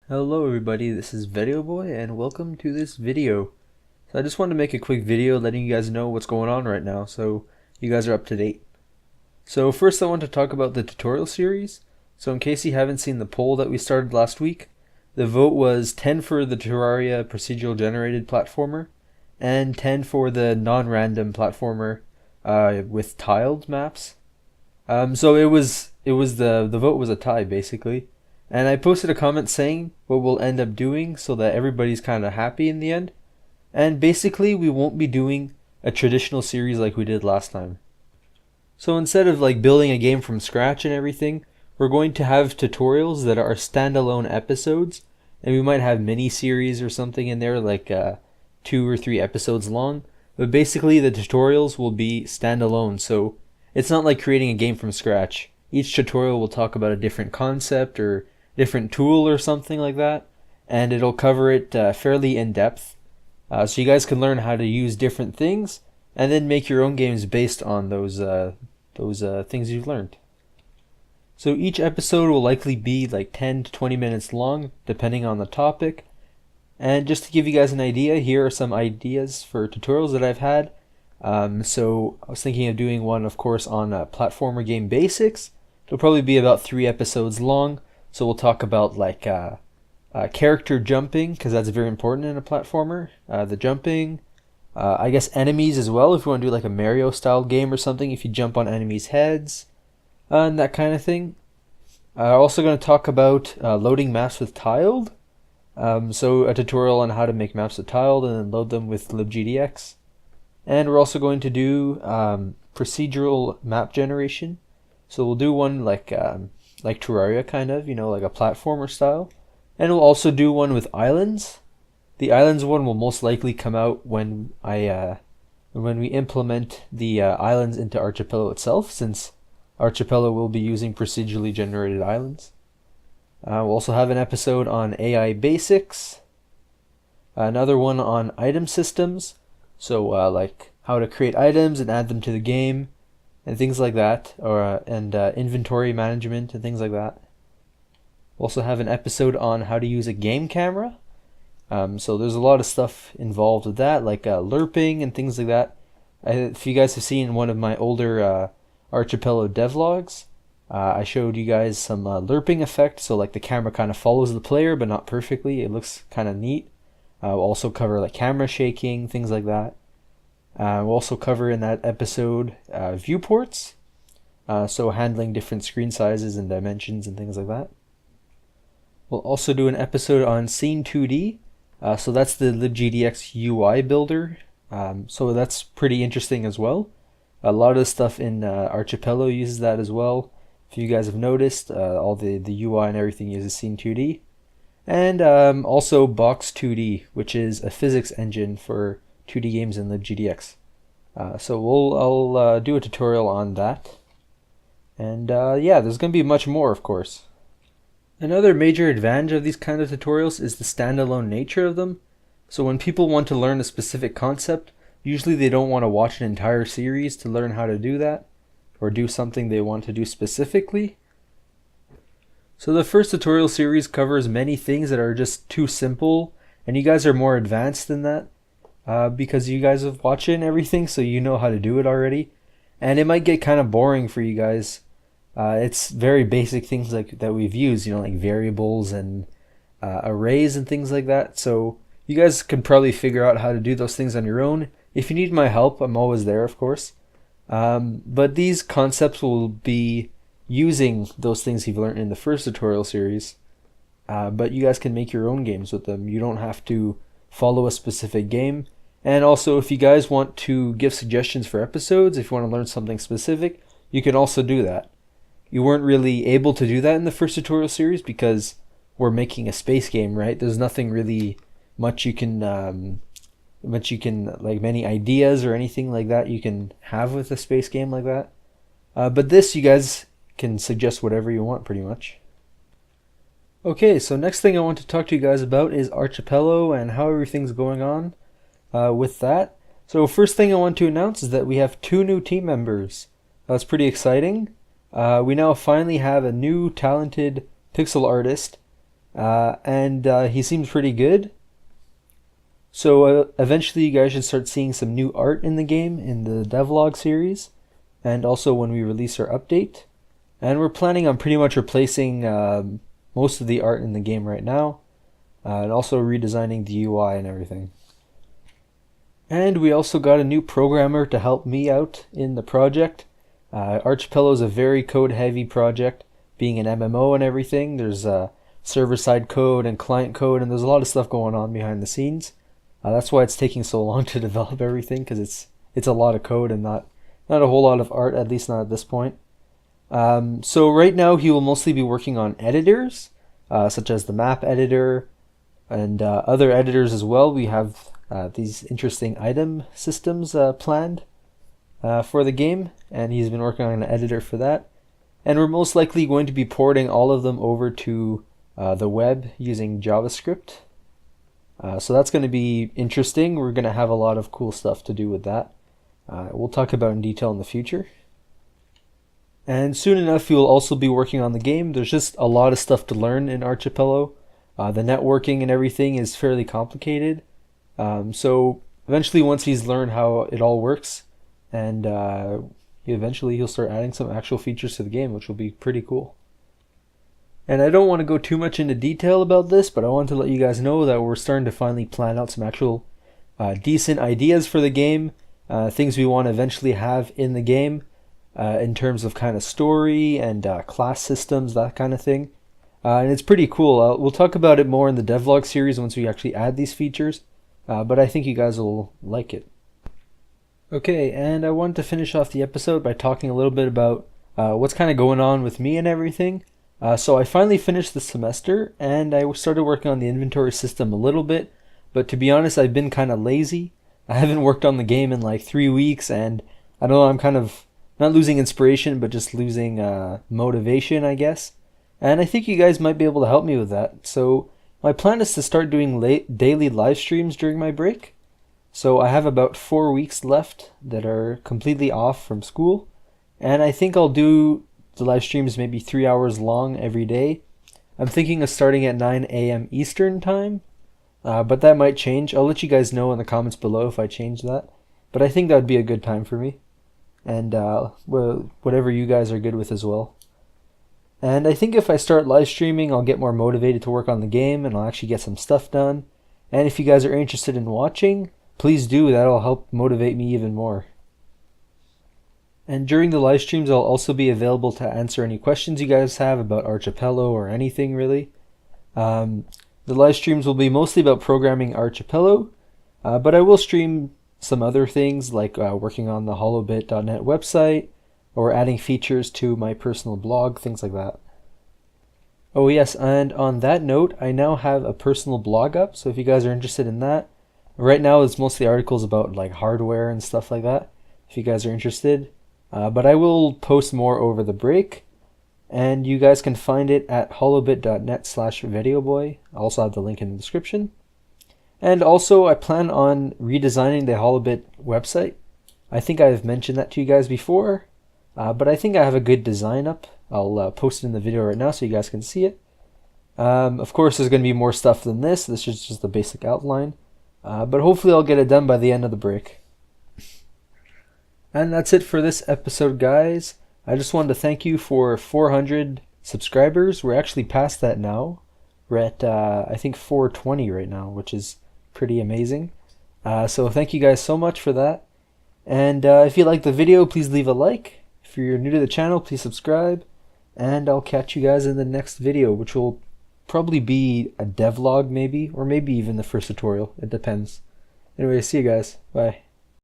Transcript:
Hello everybody, this is Video Boy and welcome to this video. So I just wanted to make a quick video letting you guys know what's going on right now so you guys are up to date. So first I want to talk about the tutorial series. So in case you haven't seen the poll that we started last week, the vote was 10 for the Terraria procedural generated platformer and 10 for the non-random platformer with tiled maps. So the vote was a tie basically. And I posted a comment saying what we'll end up doing so that everybody's kind of happy in the end. And basically we won't be doing a traditional series like we did last time. So instead of like building a game from scratch and everything, we're going to have tutorials that are standalone episodes, and we might have mini series or something in there like 2 or 3 episodes long. But basically the tutorials will be standalone, so it's not like creating a game from scratch. Each tutorial will talk about a different concept or different tool or something like that, and it'll cover it fairly in depth, so you guys can learn how to use different things and then make your own games based on those things you've learned. So each episode will likely be like 10 to 20 minutes long depending on the topic. And just to give you guys an idea, here are some ideas for tutorials that I've had. So I was thinking of doing one, of course, on platformer game basics. It'll probably be about 3 episodes long. So we'll talk about like character jumping, because that's very important in a platformer. The jumping, I guess enemies as well, if you want to do like a Mario style game or something, if you jump on enemies' heads, and that kind of thing. Also going to talk about loading maps with tiled. So a tutorial on how to make maps with tiled and then load them with libgdx. And we're also going to do procedural map generation. So we'll do one like Terraria kind of, like a platformer style. And we'll also do one with islands. The islands one will most likely come out when we implement the islands into Archipelo itself, since Archipelo will be using procedurally generated islands. We'll also have an episode on AI basics. Another one on item systems. So like how to create items and add them to the game, and things like that, or inventory management and things like that. We'll also have an episode on how to use a game camera. So there's a lot of stuff involved with that, like lerping and things like that. If you guys have seen one of my older Archipelo devlogs, I showed you guys some lerping effect, so like the camera kind of follows the player but not perfectly. It looks kind of neat. We'll also cover like camera shaking, things like that. We'll also cover in that episode viewports, so handling different screen sizes and dimensions and things like that. We'll also do an episode on Scene 2D, so that's the libgdx UI builder, so that's pretty interesting as well. A lot of stuff in Archipelo uses that as well. If you guys have noticed, all the UI and everything uses Scene 2D. And also Box 2D, which is a physics engine for 2D games in libgdx. So I'll do a tutorial on that. And yeah, there's going to be much more, of course. Another major advantage of these kind of tutorials is the standalone nature of them. So when people want to learn a specific concept, usually they don't want to watch an entire series to learn how to do that, or do something they want to do specifically. So the first tutorial series covers many things that are just too simple, and you guys are more advanced than that, because you guys have watched it and everything, so you know how to do it already. And it might get kind of boring for you guys. It's very basic things like that we've used, like variables and arrays and things like that. So you guys can probably figure out how to do those things on your own. If you need my help, I'm always there, of course. But these concepts will be using those things you've learned in the first tutorial series. But you guys can make your own games with them. You don't have to follow a specific game. And also, if you guys want to give suggestions for episodes, if you want to learn something specific, you can also do that. You weren't really able to do that in the first tutorial series because we're making a space game, right? There's nothing really much you can like many ideas or anything like that you can have with a space game like that. But this, you guys can suggest whatever you want pretty much. Okay, so next thing I want to talk to you guys about is Archipelo and how everything's going on with that. So first thing I want to announce is that we have 2 new team members. That's pretty exciting. We now finally have a new talented pixel artist and he seems pretty good. So eventually you guys should start seeing some new art in the game in the devlog series, and also when we release our update. And we're planning on pretty much replacing most of the art in the game right now, and also redesigning the UI and everything. And we also got a new programmer to help me out in the project. Archipelo is a very code-heavy project, being an MMO and everything. There's server-side code and client code, and there's a lot of stuff going on behind the scenes. That's why it's taking so long to develop everything, because it's a lot of code and not a whole lot of art, at least not at this point. So right now he will mostly be working on editors, such as the map editor and other editors as well. We have these interesting item systems planned for the game, and he's been working on an editor for that. And we're most likely going to be porting all of them over to the web using JavaScript. So that's going to be interesting. We're going to have a lot of cool stuff to do with that. We'll talk about in detail in the future. And soon enough, you'll also be working on the game. There's just a lot of stuff to learn in Archipelo. The networking and everything is fairly complicated. So eventually, once he's learned how it all works, and eventually he'll start adding some actual features to the game, which will be pretty cool. And I don't want to go too much into detail about this, but I want to let you guys know that we're starting to finally plan out some actual decent ideas for the game, things we want to eventually have in the game in terms of kind of story and class systems, that kind of thing. And it's pretty cool. We'll talk about it more in the devlog series once we actually add these features, but I think you guys will like it. Okay, and I wanted to finish off the episode by talking a little bit about what's kind of going on with me and everything. So I finally finished the semester, and I started working on the inventory system a little bit, but to be honest, I've been kind of lazy. I haven't worked on the game in like 3 weeks, and I don't know, I'm kind of not losing inspiration, but just losing motivation, I guess. And I think you guys might be able to help me with that. So my plan is to start doing daily live streams during my break. So I have about 4 weeks left that are completely off from school, and I think I'll do the live streams maybe 3 hours long every day. I'm thinking of starting at 9 a.m. Eastern time, but that might change. I'll let you guys know in the comments below if I change that. But I think that would be a good time for me, and whatever you guys are good with as well. And I think if I start live streaming, I'll get more motivated to work on the game, and I'll actually get some stuff done. And if you guys are interested in watching, please do. That'll help motivate me even more. And during the live streams, I'll also be available to answer any questions you guys have about Archipelo or anything really. The live streams will be mostly about programming Archipelo, but I will stream some other things like working on the halibut.net website or adding features to my personal blog, things like that. Oh yes, and on that note, I now have a personal blog up, so if you guys are interested in that. Right now it's mostly articles about like hardware and stuff like that, if you guys are interested. But I will post more over the break, and you guys can find it at halibut.net/videoboy. I also have the link in the description. And also I plan on redesigning the Halibut website. I think I've mentioned that to you guys before, but I think I have a good design up. I'll post it in the video right now so you guys can see it. Of course there's going to be more stuff than this. This is just the basic outline. But hopefully I'll get it done by the end of the break. And that's it for this episode, guys. I just wanted to thank you for 400 subscribers. We're actually past that now. We're at, I think, 420 right now, which is pretty amazing. So thank you guys so much for that. And if you liked the video, please leave a like. If you're new to the channel, please subscribe. And I'll catch you guys in the next video, which will probably be a devlog maybe, or maybe even the first tutorial. It depends. Anyway, see you guys. Bye.